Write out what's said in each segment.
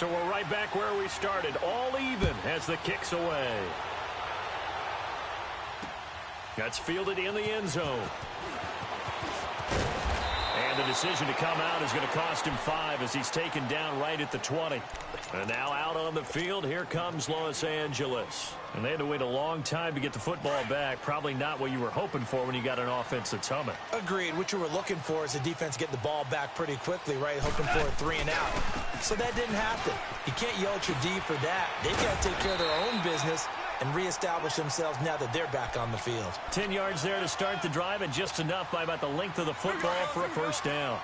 So we're right back where we started, all even as the kick's away. That's fielded in the end zone. And the decision to come out is going to cost him 5 as he's taken down right at the 20. And now out on the field, here comes Los Angeles. And they had to wait a long time to get the football back. Probably not what you were hoping for when you got an offense that's humming. Agreed. What you were looking for is the defense getting the ball back pretty quickly, right? Hoping for a 3 and out. So that didn't happen. You can't yell at your D for that. They've got to take care of their own business and reestablish themselves now that they're back on the field. 10 yards there to start the drive, and just enough by about the length of the football for a first down.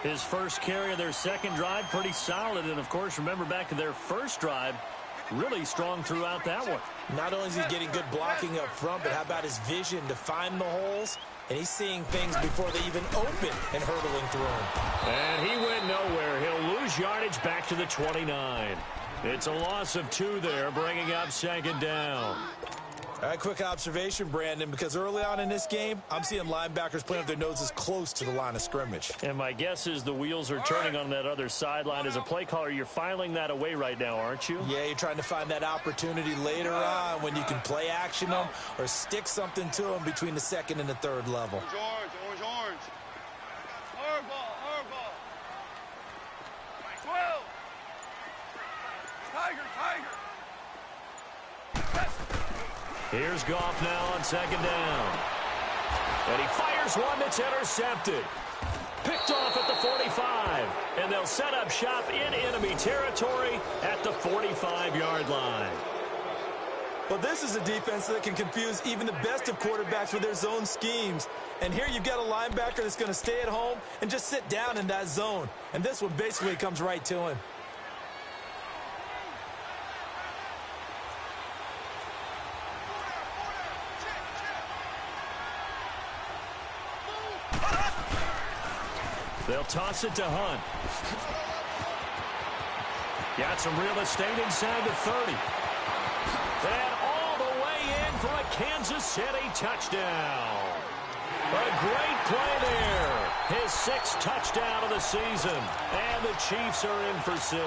His first carry of their second drive, pretty solid. And, of course, remember back to their first drive, really strong throughout that one. Not only is he getting good blocking up front, but how about his vision to find the holes? And he's seeing things before they even open and hurtling through them. And he went nowhere. He'll lose yardage back to the 29. It's a loss of 2 there, bringing up second down. All right, quick observation, Brandon, because early on in this game, I'm seeing linebackers playing with their noses close to the line of scrimmage. And my guess is the wheels are turning on that other sideline. As a play caller, you're filing that away right now, aren't you? Yeah, you're trying to find that opportunity later on when you can play action them or stick something to them between the second and the third level. Orange. Hard ball. 12. Tiger. Here's Goff now on second down. And he fires one that's intercepted. Picked off at the 45. And they'll set up shop in enemy territory at the 45-yard line. Well, this is a defense that can confuse even the best of quarterbacks with their zone schemes. And here you've got a linebacker that's going to stay at home and just sit down in that zone. And this one basically comes right to him. They'll toss it to Hunt. Got some real estate inside the 30. And all the way in for a Kansas City touchdown. A great play there. His 6th touchdown of the season. And the Chiefs are in for 6.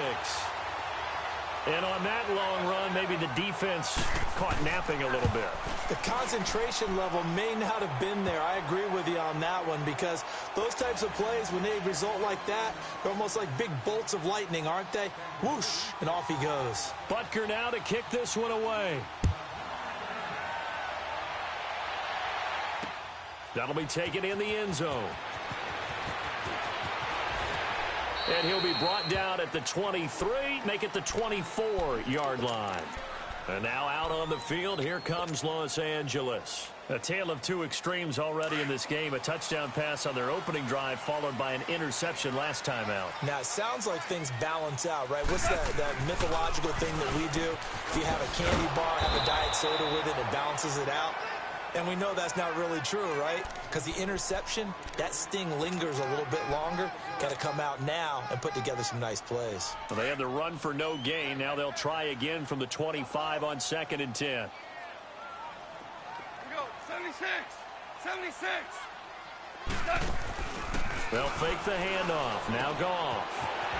And on that long run, maybe the defense caught napping a little bit. The concentration level may not have been there. I agree with you on that one because those types of plays, when they result like that, they're almost like big bolts of lightning, aren't they? Whoosh, and off he goes. Butker now to kick this one away. That'll be taken in the end zone. And he'll be brought down at the 23, make it the 24-yard line. And now out on the field, here comes Los Angeles. A tale of 2 extremes already in this game. A touchdown pass on their opening drive, followed by an interception last time out. Now, it sounds like things balance out, right? What's that mythological thing that we do? If you have a candy bar, have a diet soda with it, it balances it out. And we know that's not really true, right? Because the interception, that sting lingers a little bit longer. Got to come out now and put together some nice plays. Well, they had the run for no gain. Now they'll try again from the 25 on 2nd and 10. Here we go. 76. They'll fake the handoff. Now Goff.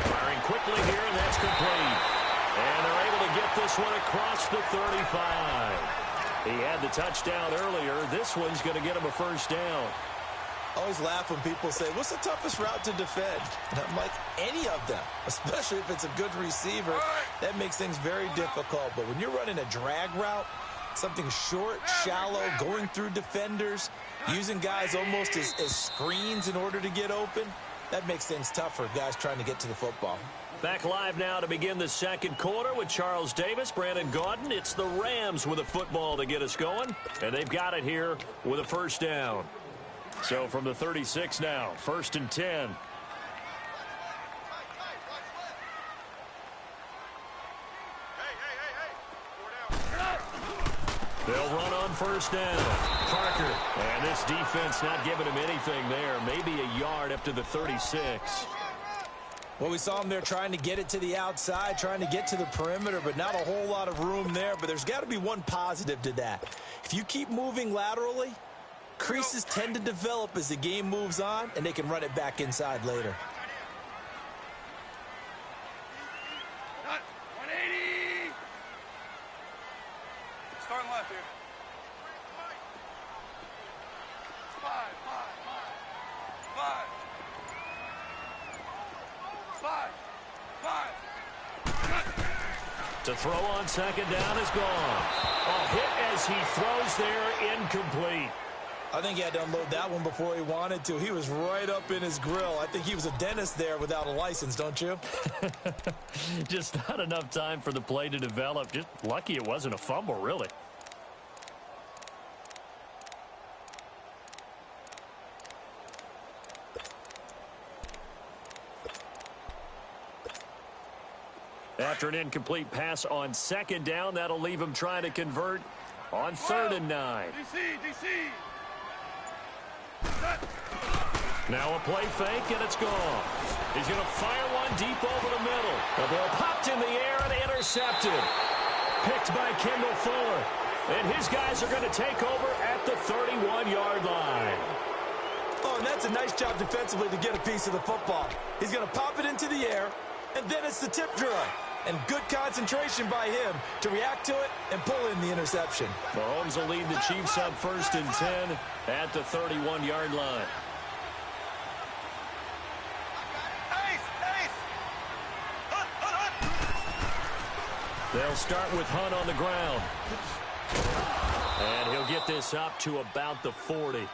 Firing quickly here, and that's complete. And they're able to get this one across the 35. He had the touchdown earlier. This one's going to get him a first down. I always laugh when people say, what's the toughest route to defend? And I'm like, any of them, especially if it's a good receiver. That makes things very difficult. But when you're running a drag route, something short, shallow, going through defenders, using guys almost as screens in order to get open, that makes things tough for guys trying to get to the football. Back live now to begin the second quarter with Charles Davis, Brandon Gaudin. It's the Rams with a football to get us going, and they've got it here with a first down. So from the 36 now, 1st and 10. They'll run on first down. Parker, and this defense not giving him anything there. Maybe a yard up to the 36. Well, we saw him there trying to get it to the outside, trying to get to the perimeter, but not a whole lot of room there. But there's got to be one positive to that. If you keep moving laterally, creases tend to develop as the game moves on, and they can run it back inside later. To throw on second down is gone. A hit as he throws there, incomplete. I think he had to unload that one before he wanted to. He was right up in his grill. I think he was a dentist there without a license, don't you? Just not enough time for the play to develop. Just lucky it wasn't a fumble, really. After an incomplete pass on second down, that'll leave him trying to convert on 3rd and 9. DC. Now a play fake, and it's gone. He's going to fire one deep over the middle. The ball popped in the air and intercepted. Picked by Kendall Fuller. And his guys are going to take over at the 31-yard line. Oh, and that's a nice job defensively to get a piece of the football. He's going to pop it into the air, and then it's the tip drill. And good concentration by him to react to it and pull in the interception. Mahomes will lead the Chiefs up 1st and 10 at the 31-yard line. They'll start with Hunt on the ground. And he'll get this up to about the 40.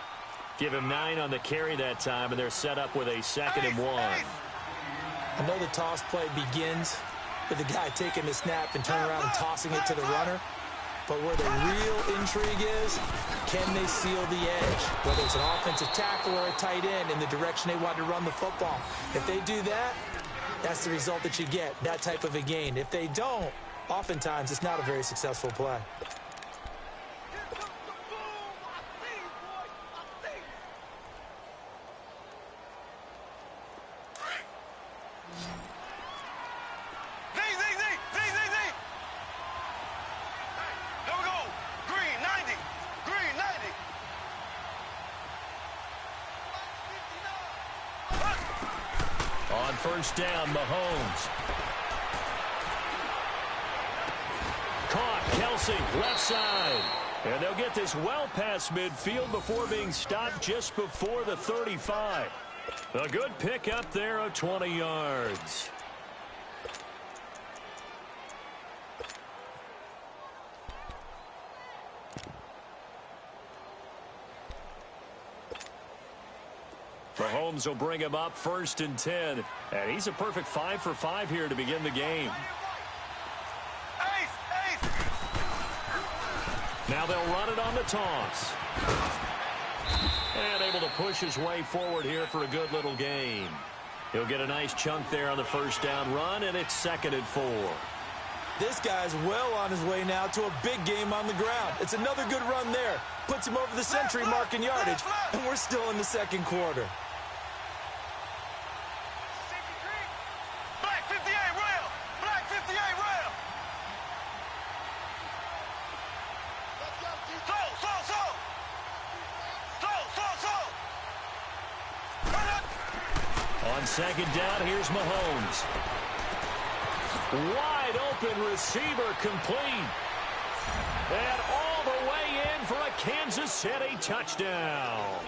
Give him 9 on the carry that time, and they're set up with a 2nd and 1. I know the toss play begins with the guy taking the snap and turning around and tossing it to the runner. But where the real intrigue is, can they seal the edge? Whether it's an offensive tackle or a tight end in the direction they want to run the football. If they do that, that's the result that you get, that type of a gain. If they don't, oftentimes it's not a very successful play. On 1st down, Mahomes. Caught, Kelsey, left side. And they'll get this well past midfield before being stopped just before the 35. A good pick up there of 20 yards. Mahomes will bring him up 1st and 10. And he's a perfect 5 for 5 here to begin the game. Now they'll run it on the toss. And able to push his way forward here for a good little gain. He'll get a nice chunk there on the 1st down run, and it's 2nd and 4. This guy's well on his way now to a big game on the ground. It's another good run there. Puts him over the century mark in yardage, and we're still in the 2nd quarter. Black 58 rail! Black 58 rail! On 2nd down, here's Mahomes. Wide open receiver complete. And all the way in for a Kansas City touchdown.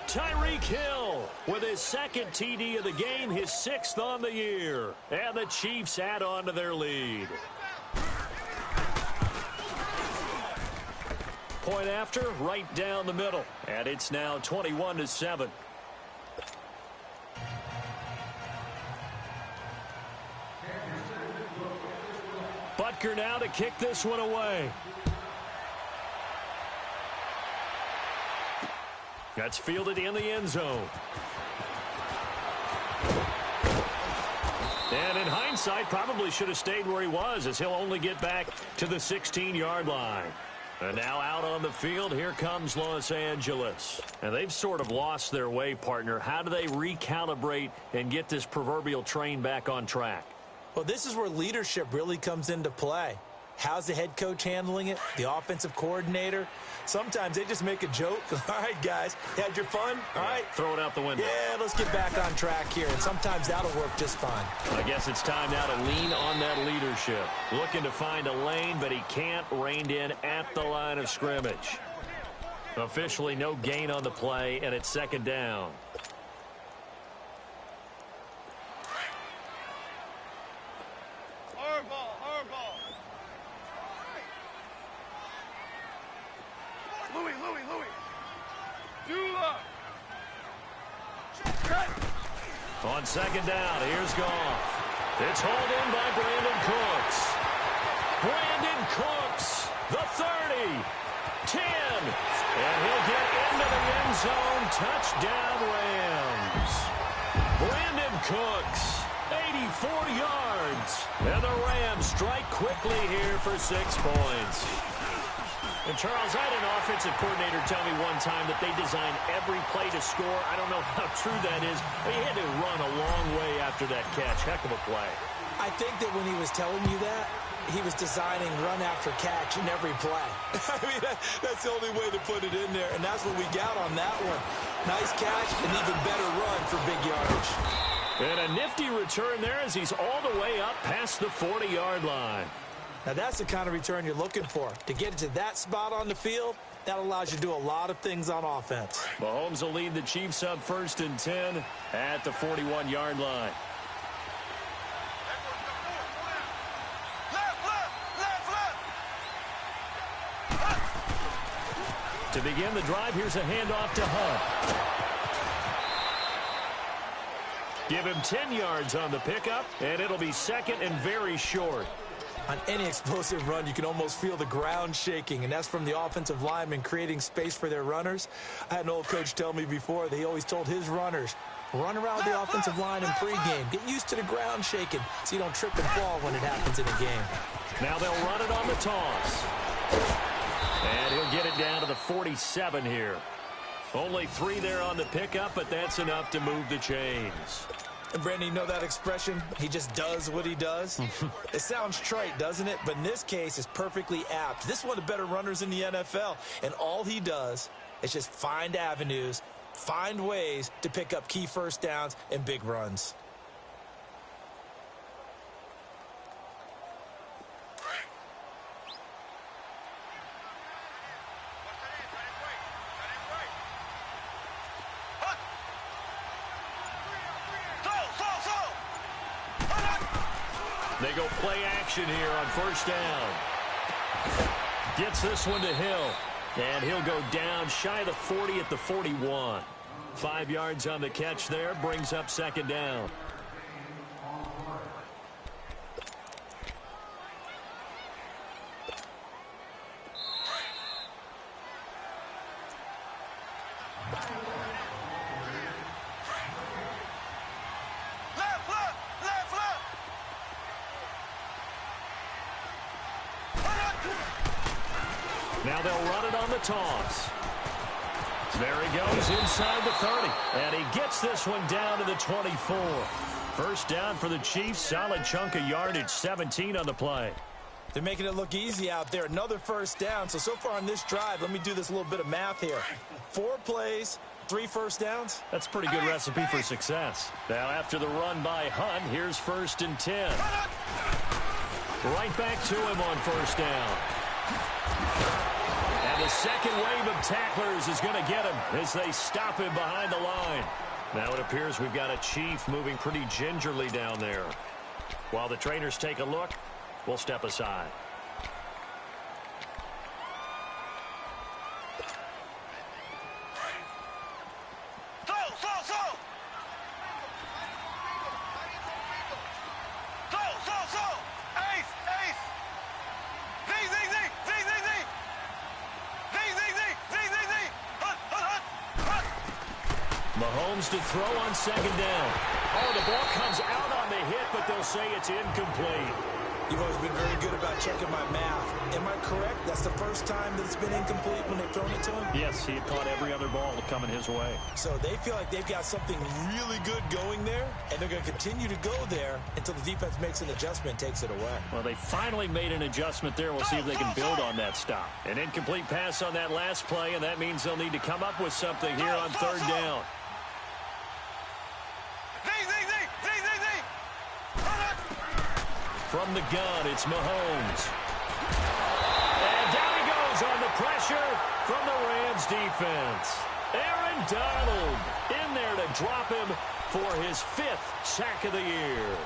Tyreek Hill with his 2nd TD of the game, his 6th on the year. And the Chiefs add on to their lead. Point after, right down the middle. And it's now 21-7. Butker now to kick this one away. That's fielded in the end zone. And in hindsight, probably should have stayed where he was, as he'll only get back to the 16-yard line. And now out on the field, here comes Los Angeles. And they've sort of lost their way, partner. How do they recalibrate and get this proverbial train back on track? Well, this is where leadership really comes into play. How's the head coach handling it? The offensive coordinator? Sometimes they just make a joke. All right, guys, had your fun? All right. Throw it out the window. Yeah, let's get back on track here. And sometimes that'll work just fine. I guess it's time now to lean on that leadership. Looking to find a lane, but he can't. Reined in at the line of scrimmage. Officially no gain on the play, and it's 2nd down. On second down, here's Goff. It's hauled in by Brandon Cooks. Brandon Cooks, the 30, 10, and he'll get into the end zone. Touchdown, Rams. Brandon Cooks, 84 yards. And the Rams strike quickly here for 6 points. And, Charles, I had an offensive coordinator tell me one time that they design every play to score. I don't know how true that is, but he had to run a long way after that catch. Heck of a play. I think that when he was telling you that, he was designing run after catch in every play. I mean, that's the only way to put it in there, and that's what we got on that one. Nice catch, an even better run for big yardage. And a nifty return there as he's all the way up past the 40-yard line. Now, that's the kind of return you're looking for. To get to that spot on the field, that allows you to do a lot of things on offense. Mahomes will lead the Chiefs up 1st and 10 at the 41-yard line. To begin the drive, here's a handoff to Hunt. Give him 10 yards on the pickup, and it'll be second and very short. On any explosive run, you can almost feel the ground shaking, and that's from the offensive linemen creating space for their runners. I had an old coach tell me before, he always told his runners, run around with the offensive line in pregame. Get used to the ground shaking so you don't trip and fall when it happens in a game. Now they'll run it on the toss. And he'll get it down to the 47 here. Only 3 there on the pickup, but that's enough to move the chains. And, Brandon, you know that expression? He just does what he does? It sounds trite, doesn't it? But in this case, it's perfectly apt. This is one of the better runners in the NFL. And all he does is just find avenues, find ways to pick up key first downs and big runs. They go play action here on 1st down. Gets this one to Hill. And he'll go down shy of the 40 at the 41. 5 yards on the catch there. Brings up 2nd down. Now they'll run it on the toss. There he goes inside the 30. And he gets this one down to the 24. 1st down for the Chiefs. Solid chunk of yardage. 17 on the play. They're making it look easy out there. Another 1st down. So far on this drive, let me do this little bit of math here. 4 plays, 3 1st downs. That's a pretty good recipe for success. Now after the run by Hunt, here's 1st and 10. Right back to him on 1st down. And the second wave of tacklers is going to get him as they stop him behind the line. Now it appears we've got a Chief moving pretty gingerly down there. While the trainers take a look, we'll step aside. Mahomes to throw on 2nd down. Oh, the ball comes out on the hit, but they'll say it's incomplete. You've always been very good about checking my math. Am I correct? That's the first time that it's been incomplete when they've thrown it to him? Yes, he had caught every other ball coming his way. So they feel like they've got something really good going there, and they're going to continue to go there until the defense makes an adjustment and takes it away. Well, they finally made an adjustment there. We'll see if they can build on that stop. An incomplete pass on that last play, and that means they'll need to come up with something here on 3rd down. From the gun, it's Mahomes. And down he goes on the pressure from the Rams defense. Aaron Donald in there to drop him for his 5th sack of the year.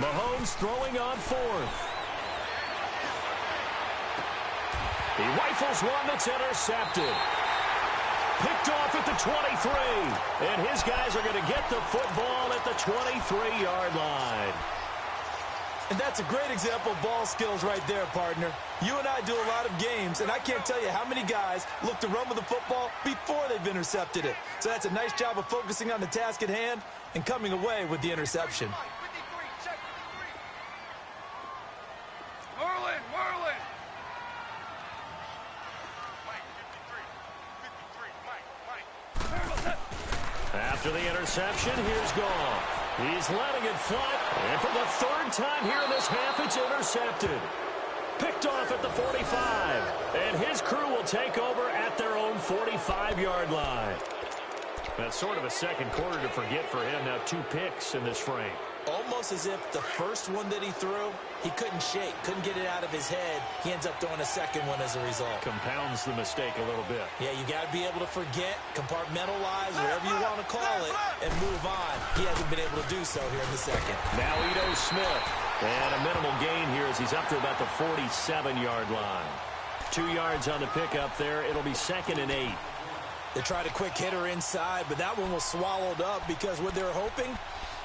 Mahomes throwing on fourth. He rifles one that's intercepted. Picked off at the 23. And his guys are going to get the football at the 23-yard line. And that's a great example of ball skills right there, partner. You and I do a lot of games, and I can't tell you how many guys look to run with the football before they've intercepted it. So that's a nice job of focusing on the task at hand and coming away with the interception. Merlin! After the interception, here's Goff. He's letting it fly, and for the third time here in this half, it's intercepted. Picked off at the 45, and his crew will take over at their own 45-yard line. That's sort of a second quarter to forget for him. Now 2 picks in this frame. Almost as if the first one that he threw, he couldn't shake, couldn't get it out of his head. He ends up throwing a second one as a result. Compounds the mistake a little bit. Yeah, you got to be able to forget, compartmentalize, whatever you want to call it, and move on. He hasn't been able to do so here in the second. Now Ito Smith. And a minimal gain here as he's up to about the 47-yard line. 2 yards on the pickup there. It'll be 2nd and 8. They tried a quick hitter inside, but that one was swallowed up because what they're hoping,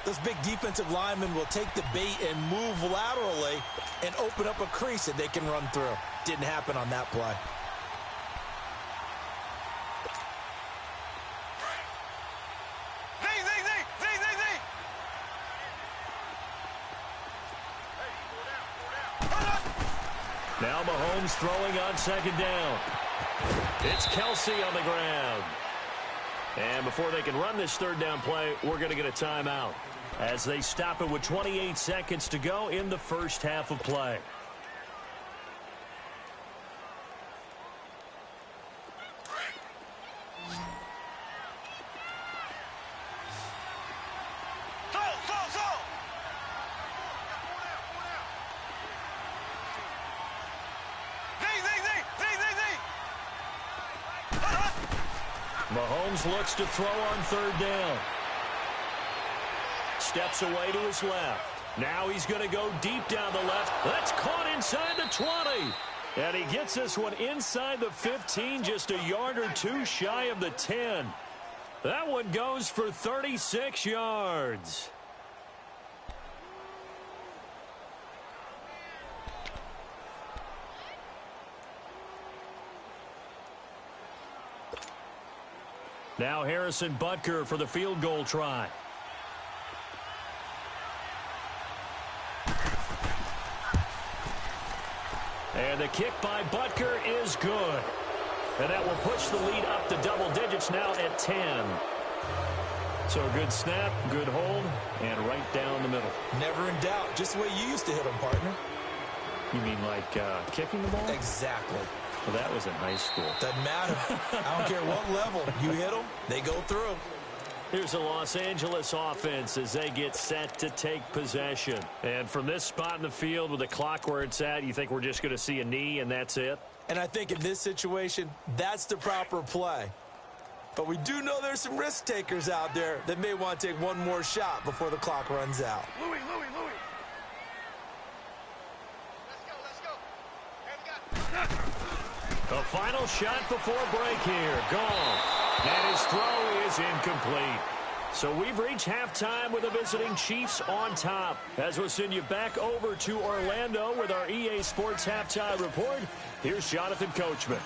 those big defensive linemen will take the bait and move laterally and open up a crease that they can run through. Didn't happen on that play. Now Mahomes throwing on 2nd down. It's Kelsey on the ground. And before they can run this 3rd down play, we're going to get a timeout as they stop it with 28 seconds to go in the first half of play. Mahomes looks to throw on 3rd down. Steps away to his left. Now he's going to go deep down the left. That's caught inside the 20. And he gets this one inside the 15, just a yard or 2 shy of the 10. That one goes for 36 yards. Now Harrison Butker for the field goal try. And the kick by Butker is good. And that will push the lead up to double digits now at 10. So a good snap, good hold, and right down the middle. Never in doubt. Just the way you used to hit them, partner. You mean like kicking the ball? Exactly. Well, that was in high school. Doesn't matter. I don't care what level. You hit them, they go through. Here's the Los Angeles offense as they get set to take possession. And from this spot in the field with the clock where it's at, you think we're just going to see a knee and that's it? And I think in this situation, that's the proper play. But we do know there's some risk takers out there that may want to take one more shot before the clock runs out. Louis. Let's go. The final shot before break here. Goff. And his throw is incomplete. So we've reached halftime with the visiting Chiefs on top. As we'll send you back over to Orlando with our EA Sports Halftime Report, here's Jonathan Coachman.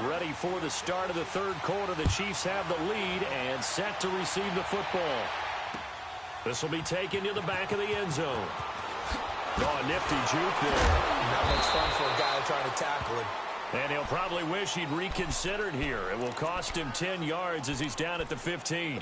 Ready for the start of the 3rd quarter. The Chiefs have the lead and set to receive the football. This will be taken to the back of the end zone. Oh, nifty juke there. Not much fun for a guy trying to tackle him. And he'll probably wish he'd reconsidered here. It will cost him 10 yards as he's down at the 15.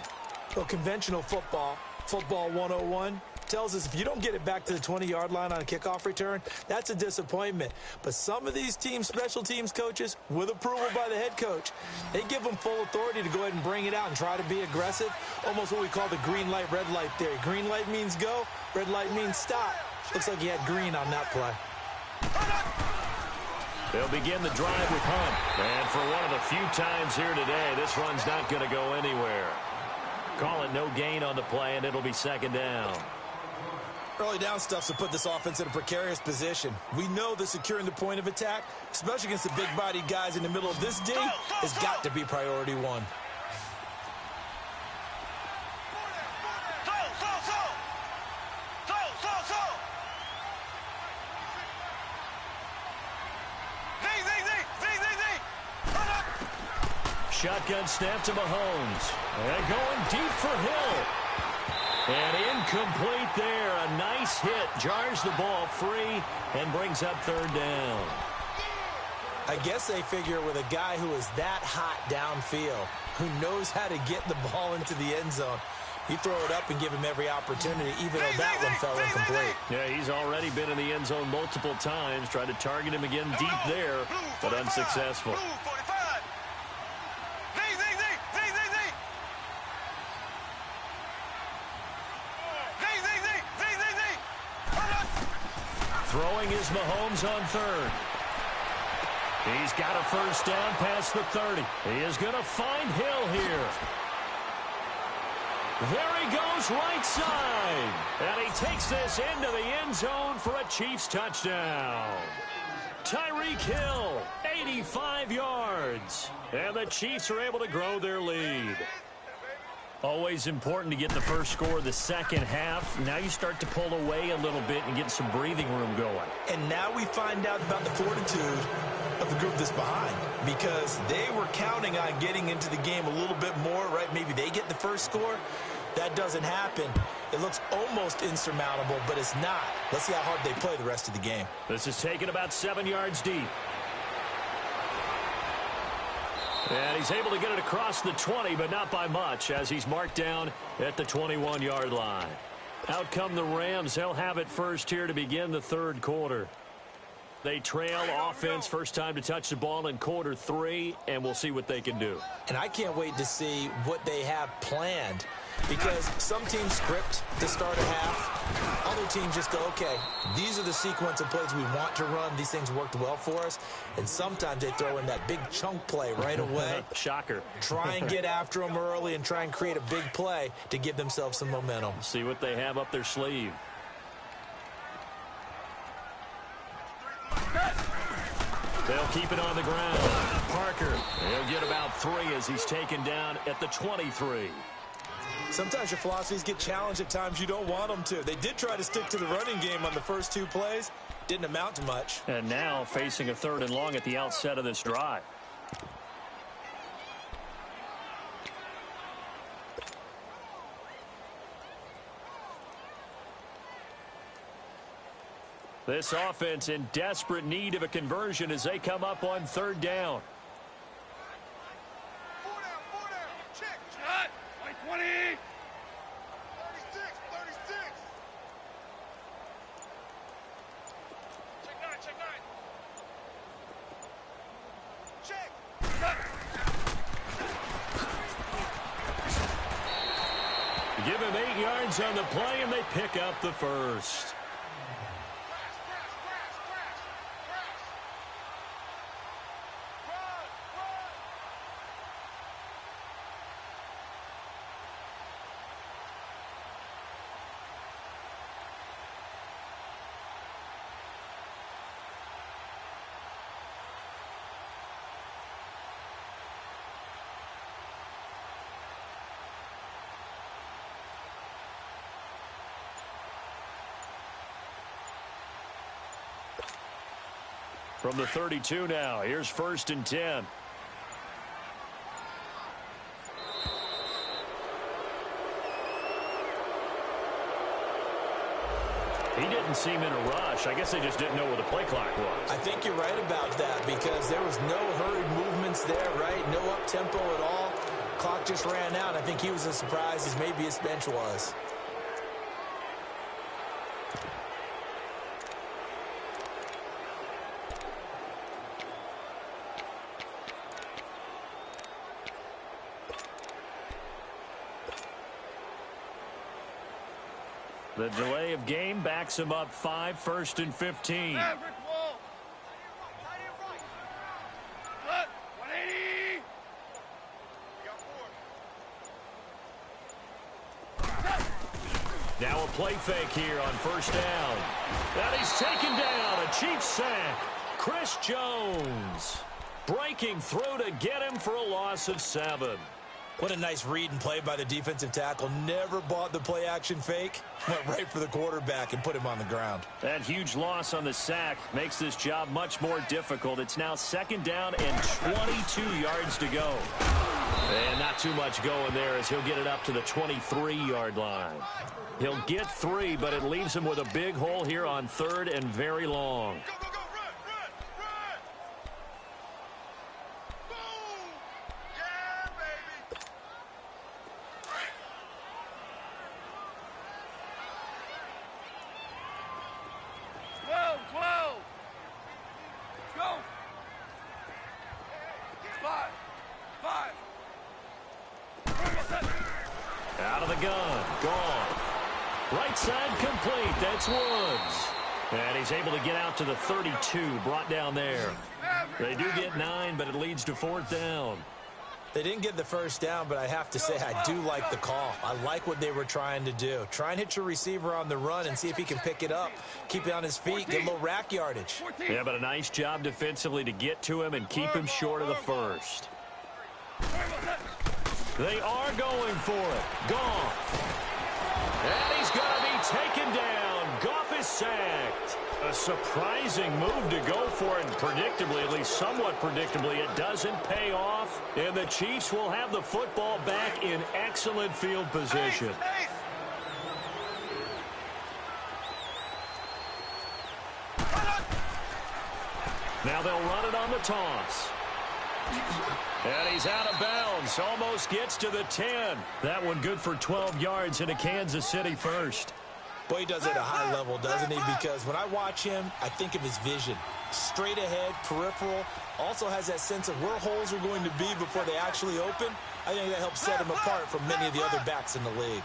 Well, conventional football 101, tells us if you don't get it back to the 20-yard line on a kickoff return, that's a disappointment. But some of these team special teams coaches, with approval by the head coach, they give them full authority to go ahead and bring it out and try to be aggressive, almost what we call the green light, red light theory. Green light means go, red light means stop. Looks like he had green on that play. They'll begin the drive with Hunt. And for one of the few times here today, this run's not going to go anywhere. Call it no gain on the play, and it'll be second down. Early down stuff to put this offense in a precarious position. We know that securing the point of attack, especially against the big-bodied guys in the middle of this D, has got to be priority one. Shotgun snap to Mahomes. And going deep for Hill. And incomplete there. A nice hit. Jars the ball free and brings up third down. I guess they figure with a guy who is that hot downfield, who knows how to get the ball into the end zone, you throw it up and give him every opportunity, even though that one fell incomplete. Yeah, he's already been in the end zone multiple times. Tried to target him again deep there, but unsuccessful. Throwing is Mahomes on third. He's got a first down past the 30. He is going to find Hill here. There he goes right side. And he takes this into the end zone for a Chiefs touchdown. Tyreek Hill, 85 yards. And the Chiefs are able to grow their lead. Always important to get the first score of the second half. Now you start to pull away a little bit and get some breathing room going. And now we find out about the fortitude of the group that's behind, because they were counting on getting into the game a little bit more, right? Maybe they get the first score. That doesn't happen. It looks almost insurmountable, but it's not. Let's see how hard they play the rest of the game. This is taken about 7 yards deep. And he's able to get it across the 20, but not by much, as he's marked down at the 21-yard line. Out come the Rams. They'll have it first here to begin the third quarter. They trail offense, first time to touch the ball in quarter 3, and we'll see what they can do. And I can't wait to see what they have planned, because some teams script to start a half. Other teams just go, okay, these are the sequence of plays we want to run. These things worked well for us. And sometimes they throw in that big chunk play right away. Shocker. Try and get after them early and try and create a big play to give themselves some momentum. See what they have up their sleeve. They'll keep it on the ground. Parker, he'll get about 3 as he's taken down at the 23. Sometimes your philosophies get challenged at times you don't want them to. They did try to stick to the running game on the first 2 plays. Didn't amount to much. And now facing a 3rd and long at the outset of this drive. This offense in desperate need of a conversion as they come up on 3rd down. 4 down. Check. Shot. 20. 36. Check 9. Check. Give him 8 yards on the play, and they pick up the first. From the 32 now, here's 1st and 10. He didn't seem in a rush. I guess they just didn't know what the play clock was. I think you're right about that, because there was no hurried movements there, right? No up-tempo at all. Clock just ran out. I think he was as surprised as maybe his bench was. The delay of game backs him up 5, 1st and 15. Now a play fake here on first down. And he's taken down. A Chiefs sack. Chris Jones breaking through to get him for a loss of 7. What a nice read and play by the defensive tackle. Never bought the play-action fake. Went right for the quarterback and put him on the ground. That huge loss on the sack makes this job much more difficult. It's now second down and 22 yards to go. And not too much going there as he'll get it up to the 23-yard line. He'll get 3, but it leaves him with a big hole here on third and very long. Out of the gun, gone. Right side complete, that's Woods. And he's able to get out to the 32, brought down there. They do get 9, but it leads to 4th down. They didn't get the first down, but I have to say I do like the call. I like what they were trying to do. Try and hit your receiver on the run and see if he can pick it up. Keep it on his feet, get a little rack yardage. Yeah, but a nice job defensively to get to him and keep him short of the first. They are going for it. Goff. And he's going to be taken down. Goff is sacked. A surprising move to go for it, and predictably, at least somewhat predictably, it doesn't pay off. And the Chiefs will have the football back in excellent field position. Now they'll run it on the toss. And he's out of bounds. Almost gets to the 10. That one good for 12 yards in a Kansas City first. Boy, he does it at a high level, doesn't he? Because when I watch him, I think of his vision. Straight ahead, peripheral. Also has that sense of where holes are going to be before they actually open. I think that helps set him apart from many of the other backs in the league.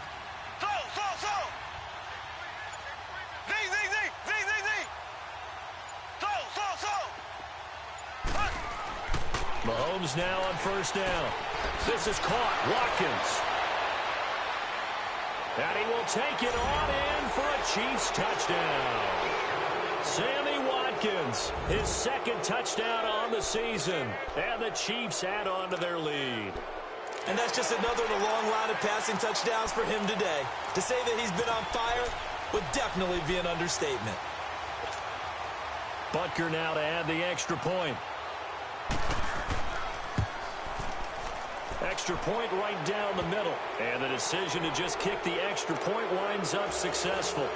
Mahomes now on first down. This is caught. Watkins. And he will take it on in for a Chiefs touchdown. Sammy Watkins, his second touchdown on the season. And the Chiefs add on to their lead. And that's just another in a long line of passing touchdowns for him today. To say that he's been on fire would definitely be an understatement. Butker now to add the extra point. Extra point right down the middle. And the decision to just kick the extra point winds up successful.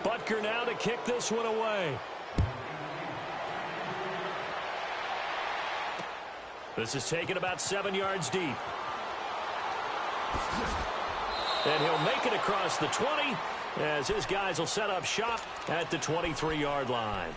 Butker now to kick this one away. This is taken about 7 yards deep. And he'll make it across the 20 as his guys will set up shop at the 23-yard line.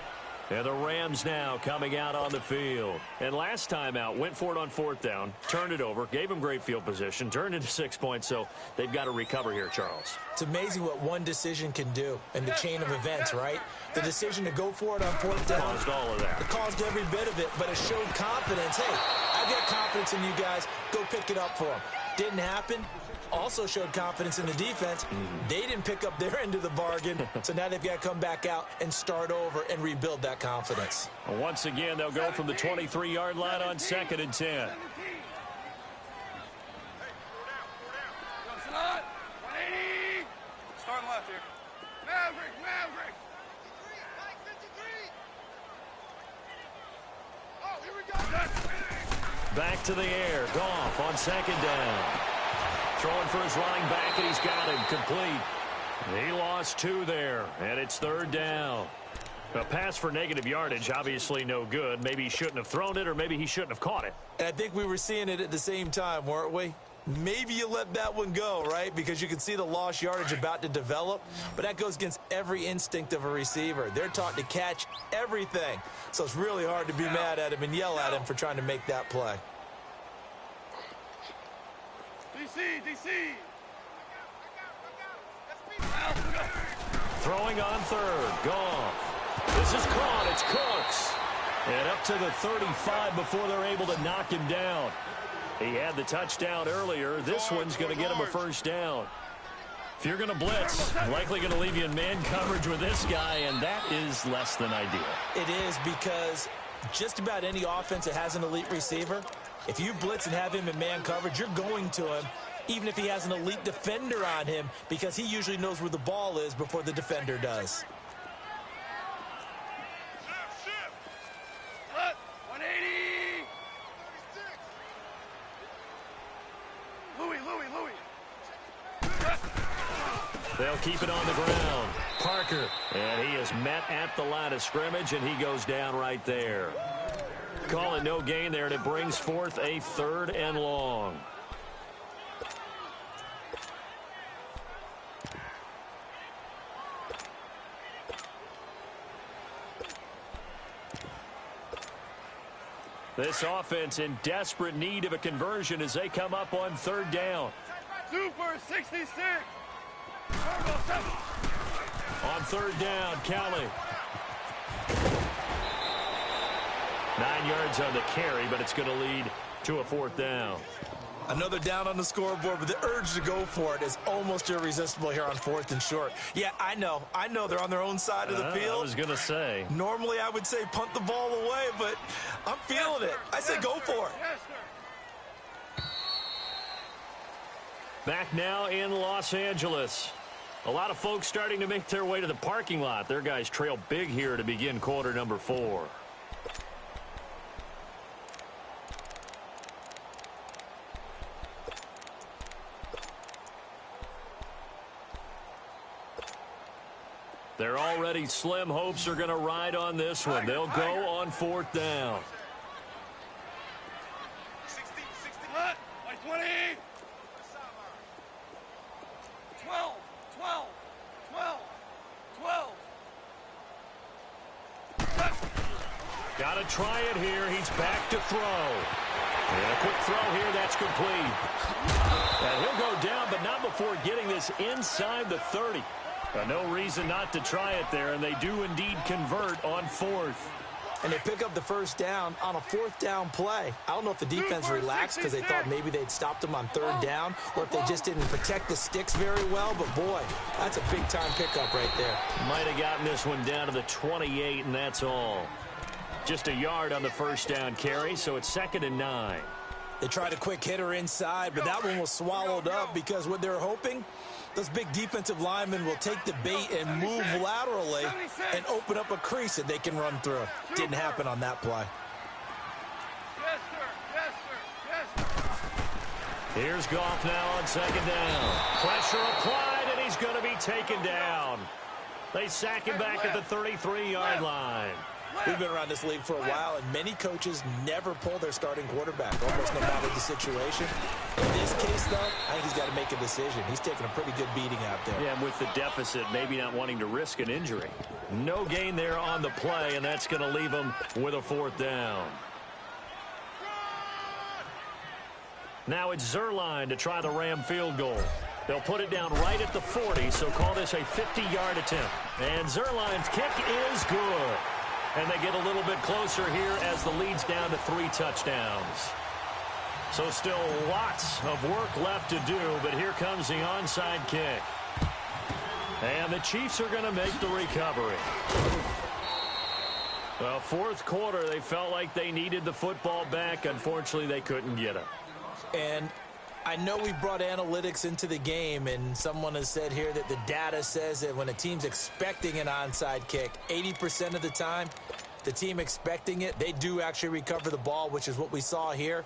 And the Rams now coming out on the field. And last time out, went for it on 4th down, turned it over, gave him great field position, turned into 6 points, so they've got to recover here, Charles. It's amazing what one decision can do in the chain of events, right? The decision to go for it on 4th down. Caused all of that. It caused every bit of it, but it showed confidence. Hey, I've got confidence in you guys. Go pick it up for them. Didn't happen. Also showed confidence in the defense. They didn't pick up their end of the bargain, so now they've got to come back out and start over and rebuild that confidence. Once again, they'll go from the 23-yard line on 2nd and 10. Start left here. Maverick. Oh, here we go. Back to the air. Goff on 2nd down. Throwing for his running back, and he's got him complete. He lost 2 there, and it's 3rd down. A pass for negative yardage, obviously no good. Maybe he shouldn't have thrown it, or maybe he shouldn't have caught it. And I think we were seeing it at the same time, weren't we? Maybe you let that one go, right? Because you can see the lost yardage about to develop. But that goes against every instinct of a receiver. They're taught to catch everything. So it's really hard to be mad at him and yell at him for trying to make that play. DC. Throwing on 3rd. Goff. This is caught. It's Cooks. And up to to the 35 before they're able to knock him down. He had the touchdown earlier. This one's going to get him a first down. If you're going to blitz, likely going to leave you in man coverage with this guy, and that is less than ideal. It is, because just about any offense that has an elite receiver, if you blitz and have him in man coverage, you're going to him, even if he has an elite defender on him, because he usually knows where the ball is before the defender does. Shift. Cut. 180. Louis. They'll keep it on the ground. Parker, and he is met at the line of scrimmage, and he goes down right there. Call it no gain there, and it brings forth a 3rd and long. This offense in desperate need of a conversion as they come up on 3rd down. Super 66. Turbo 7. On 3rd down, Kelly. 9 yards on the carry, but it's going to lead to a 4th down. Another down on the scoreboard, but the urge to go for it is almost irresistible here on 4th and short. Yeah, I know they're on their own side of the field. I was going to say. Normally I would say punt the ball away, but I'm feeling it. I say go for it. Yes, sir. Back now in Los Angeles. A lot of folks starting to make their way to the parking lot. Their guys trail big here to begin quarter number 4. They're already slim hopes are going to ride on this one. They'll go on 4th down. 60. Cut. 20. 12. Got to try it here. He's back to throw. And a quick throw here. That's complete. And he'll go down, but not before getting this inside the 30. No reason not to try it there, and they do indeed convert on 4th. And they pick up the first down on a 4th down play. I don't know if the defense relaxed because they thought maybe they'd stopped them on 3rd down, or if they just didn't protect the sticks very well. But, boy, that's a big-time pickup right there. Might have gotten this one down to the 28, and that's all. Just a yard on the first down carry, so it's 2nd and 9. They tried a quick hitter inside, but that one was swallowed up because what they're hoping, those big defensive linemen will take the bait and move laterally and open up a crease that they can run through. Didn't happen on that play. Yes, sir. Here's Goff now on 2nd down. Pressure applied, and he's going to be taken down. They sack him back at the 33-yard line. We've been around this league for a while, and many coaches never pull their starting quarterback, almost no matter the situation. In this case, though, I think he's got to make a decision. He's taking a pretty good beating out there. Yeah, and with the deficit, maybe not wanting to risk an injury. No gain there on the play, and that's going to leave him with a 4th down. Now it's Zerline to try the Ram field goal. They'll put it down right at the 40, so call this a 50-yard attempt. And Zerline's kick is good. And they get a little bit closer here as the lead's down to 3 touchdowns. So still lots of work left to do, but here comes the onside kick. And the Chiefs are going to make the recovery. Well, 4th quarter, they felt like they needed the football back. Unfortunately, they couldn't get it. And I know we brought analytics into the game, and someone has said here that the data says that when a team's expecting an onside kick, 80% of the time, the team expecting it, they do actually recover the ball, which is what we saw here.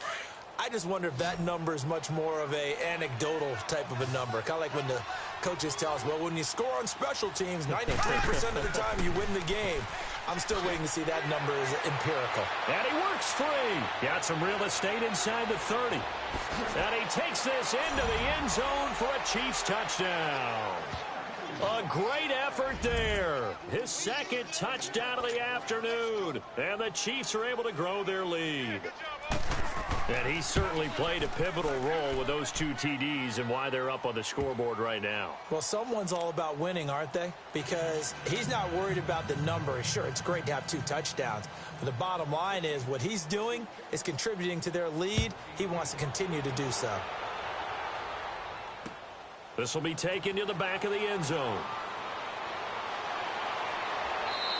I just wonder if that number is much more of a anecdotal type of a number. Kind of like when the coaches tell us, well, when you score on special teams, 93% of the time you win the game. I'm still waiting to see that number is empirical. And he works free. Got some real estate inside the 30. And he takes this into the end zone for a Chiefs touchdown. A great effort there. His 2nd touchdown of the afternoon. And the Chiefs are able to grow their lead. And he certainly played a pivotal role with those 2 TDs and why they're up on the scoreboard right now. Well, someone's all about winning, aren't they? Because he's not worried about the number. Sure, it's great to have 2 touchdowns. But the bottom line is what he's doing is contributing to their lead. He wants to continue to do so. This will be taken to the back of the end zone.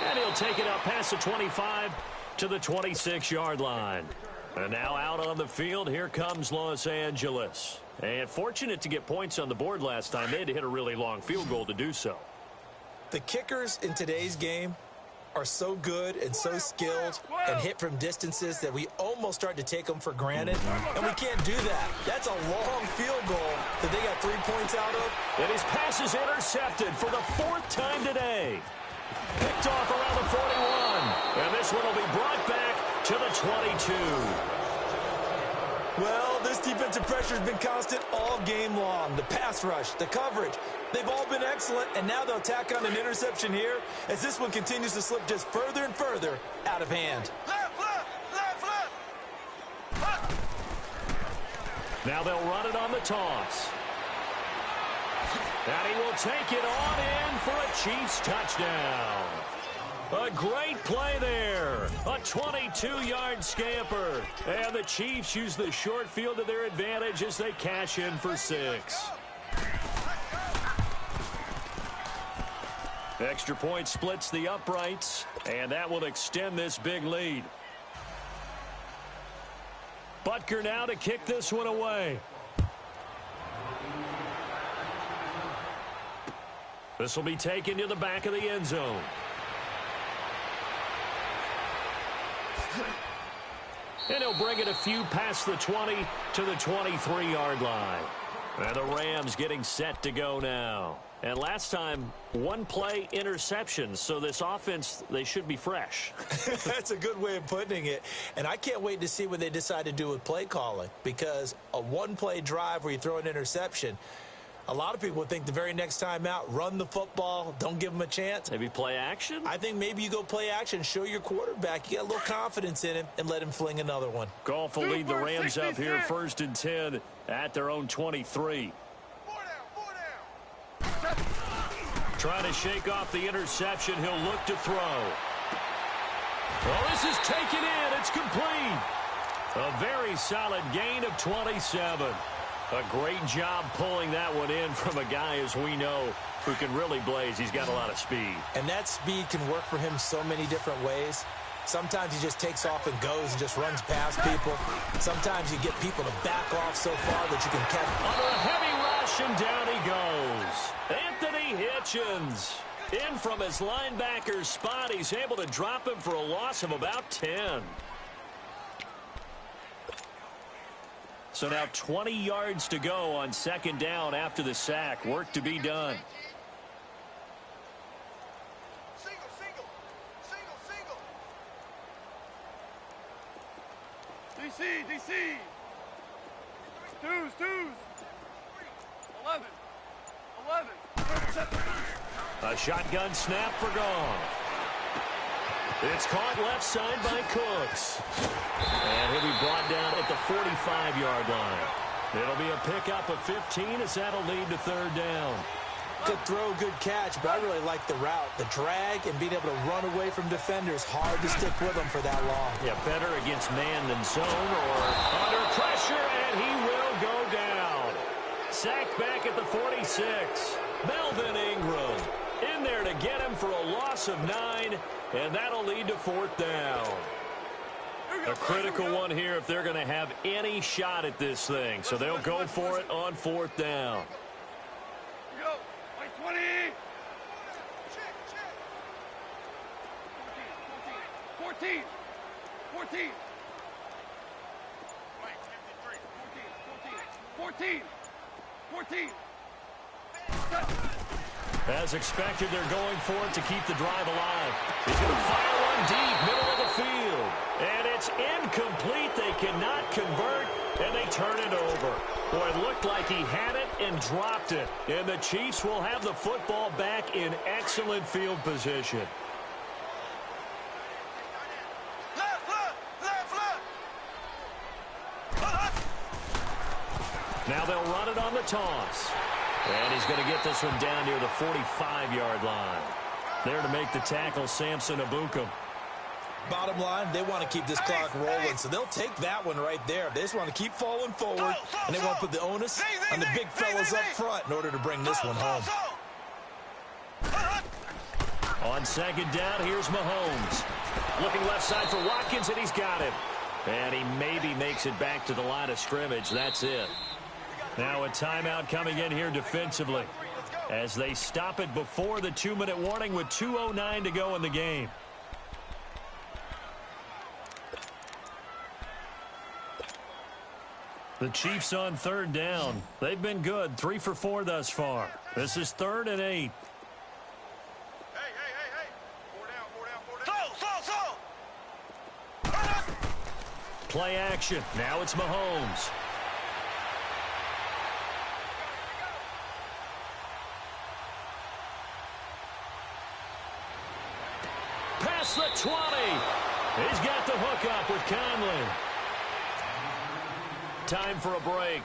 And he'll take it up past the 25 to the 26-yard line. And now out on the field, here comes Los Angeles. And fortunate to get points on the board last time. They had to hit a really long field goal to do so. The kickers in today's game are so good and so skilled and hit from distances that we almost start to take them for granted. And we can't do that. That's a long field goal that they got 3 points out of. And his pass is intercepted for the 4th time today. Picked off around the 41. And this one will be brought back to the 22. Well, this defensive pressure has been constant all game long. The pass rush, the coverage, they've all been excellent, and now they'll tack on an interception here as this one continues to slip just further and further out of hand. Now they'll run it on the toss. And he will take it on in for a Chiefs touchdown. A great play there. A 22-yard scamper. And the Chiefs use the short field to their advantage as they cash in for 6. Extra point splits the uprights, and that will extend this big lead. Butker now to kick this one away. This will be taken to the back of the end zone. And he'll bring it a few past the 20 to the 23-yard line. And the Rams getting set to go now. And last time, 1 play interception, so this offense, they should be fresh. That's a good way of putting it. And I can't wait to see what they decide to do with play calling, because a 1-play drive where you throw an interception, a lot of people think the very next time out, run the football, don't give them a chance. Maybe play action? I think maybe you go play action, show your quarterback, you got a little confidence in him, and let him fling another one. Goff will lead the Rams up here 1st and 10 at their own 23. Trying to shake off the interception. He'll look to throw. Well, this is taken in. It's complete. A very solid gain of 27. A great job pulling that one in from a guy, as we know, who can really blaze. He's got a lot of speed. And that speed can work for him so many different ways. Sometimes he just takes off and goes and just runs past people. Sometimes you get people to back off so far that you can catch. Under a heavy rush, and down he goes. Anthony Hitchens. In from his linebacker's spot. He's able to drop him for a loss of about 10. So now 20 yards to go on 2nd down after the sack. Work to be done. DC. Twos. 11. A shotgun snap for Goff. It's caught left side by Cooks. And he'll be brought down at the 45-yard line. It'll be a pickup of 15 as that'll lead to 3rd down. Good throw, good catch, but I really like the route. The drag and being able to run away from defenders, hard to stick with them for that long. Yeah, better against man than zone or under pressure, and he will go down. Sacked back at the 46. Melvin Ingram in there to get him for a loss of 9, and that'll lead to 4th down. A critical one here if they're going to have any shot at this thing. So they'll go for it on 4th down. 20. 14. 14. As expected, they're going for it to keep the drive alive. He's going to fire one deep, middle of the field. And it's incomplete. They cannot convert, and they turn it over. Boy, it looked like he had it and dropped it. And the Chiefs will have the football back in excellent field position. Now they'll run it on the toss. And he's going to get this one down near the 45-yard line. There to make the tackle, Samson Ebukam. Bottom line, they want to keep this clock rolling, so they'll take that one right there. They just want to keep falling forward, and they want to put the onus on the big fellas up front in order to bring this one home. On second down, here's Mahomes. Looking left side for Watkins, and he's got him. And he maybe makes it back to the line of scrimmage. That's it. Now a timeout coming in here defensively as they stop it before the 2-minute warning with 2:09 to go in the game. The Chiefs on third down. They've been good, 3 for 4 thus far. This is 3rd and 8. Play action. Now it's Mahomes. Past the 20. He's got the hook up with Conley. Time for a break.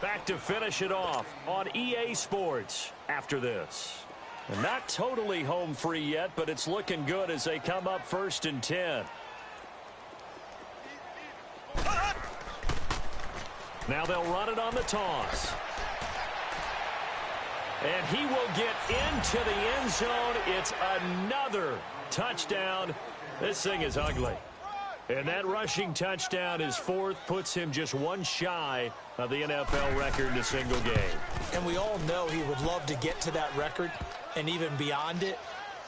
Back to finish it off on EA Sports after this. And not totally home free yet, but it's looking good as they come up 1st and 10. Now they'll run it on the toss. And he will get into the end zone. It's another touchdown. This thing is ugly. And that rushing touchdown is 4th, puts him just one shy of the NFL record in a single game. And we all know he would love to get to that record and even beyond it,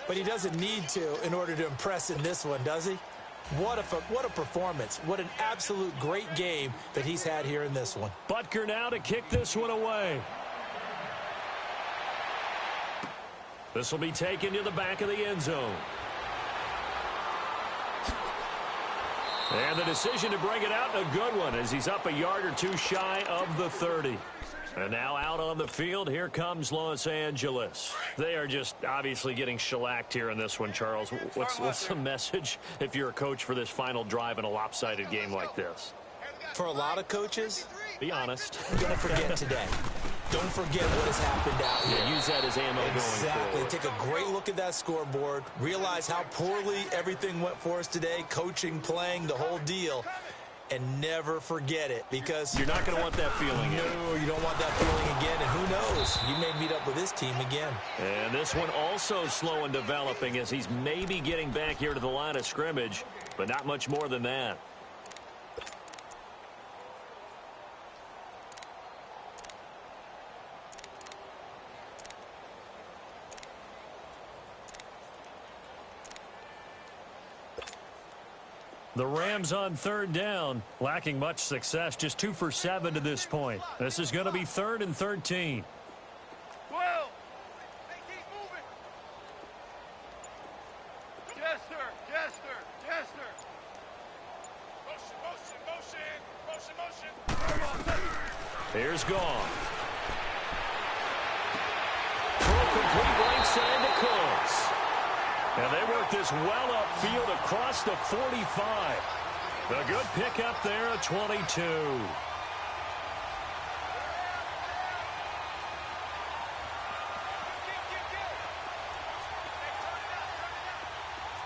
but he doesn't need to in order to impress in this one, does he? What a performance. What an absolute great game that he's had here in this one. Butker now to kick this one away. This will be taken to the back of the end zone. And the decision to bring it out, a good one, as he's up a yard or two shy of the 30. And now out on the field, here comes Los Angeles. They are just obviously getting shellacked here in this one, Charles. What's the message if you're a coach for this final drive in a lopsided game like this? For a lot of coaches, be honest. Don't forget today. Don't forget what has happened out here. Yeah, use that as ammo going forward. Exactly. Take a great look at that scoreboard. Realize how poorly everything went for us today. Coaching, playing, the whole deal. And never forget it, because you're not going to want that feeling. No, you don't want that feeling again. And who knows? You may meet up with this team again. And this one also slow in developing as he's maybe getting back here to the line of scrimmage, but not much more than that. The Rams on third down, lacking much success, just 2 for 7 to this point. This is going to be 3rd and 13. 12. Hey, keep moving. Yes, sir. Yes, sir. Yes, sir. Motion. Here's Gone. Throw complete right side to Cooks. And they work this well upfield across the 45. A good pickup there at 22.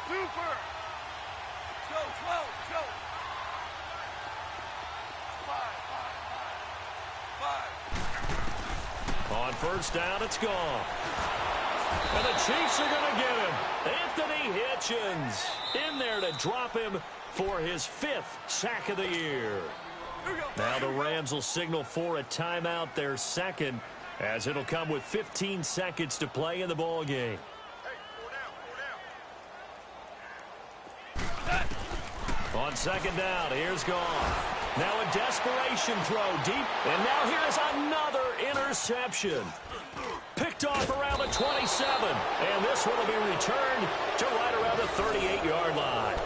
Super. Go, 12. Go. 5. On first down, it's gone. And the Chiefs are going to get him. Anthony Hitchens in there to drop him for his 5th sack of the year. Now the Rams will signal for a timeout, their second, as it'll come with 15 seconds to play in the ball game. On second down, here's Gone. Now a desperation throw deep, and now here's another interception. Picked off around the 27, and this one will be returned to right around the 38-yard line.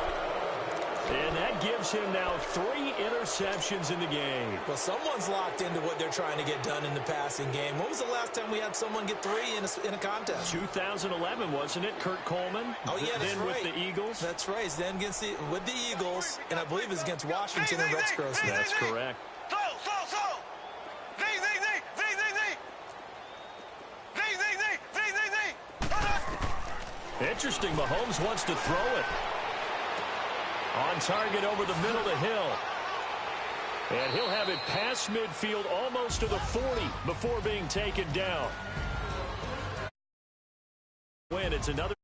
And that gives him now 3 interceptions in the game. Well, someone's locked into what they're trying to get done in the passing game. When was the last time we had someone get 3 in a contest? 2011, wasn't it? Kurt Coleman? Oh, yeah, that's then right. With the Eagles? That's right. Then with the Eagles, and I believe it's against Washington and Rex Grossman. That's correct. Interesting. Mahomes wants to throw it. On target over the middle to Hill. And he'll have it past midfield almost to the 40 before being taken down. When it's another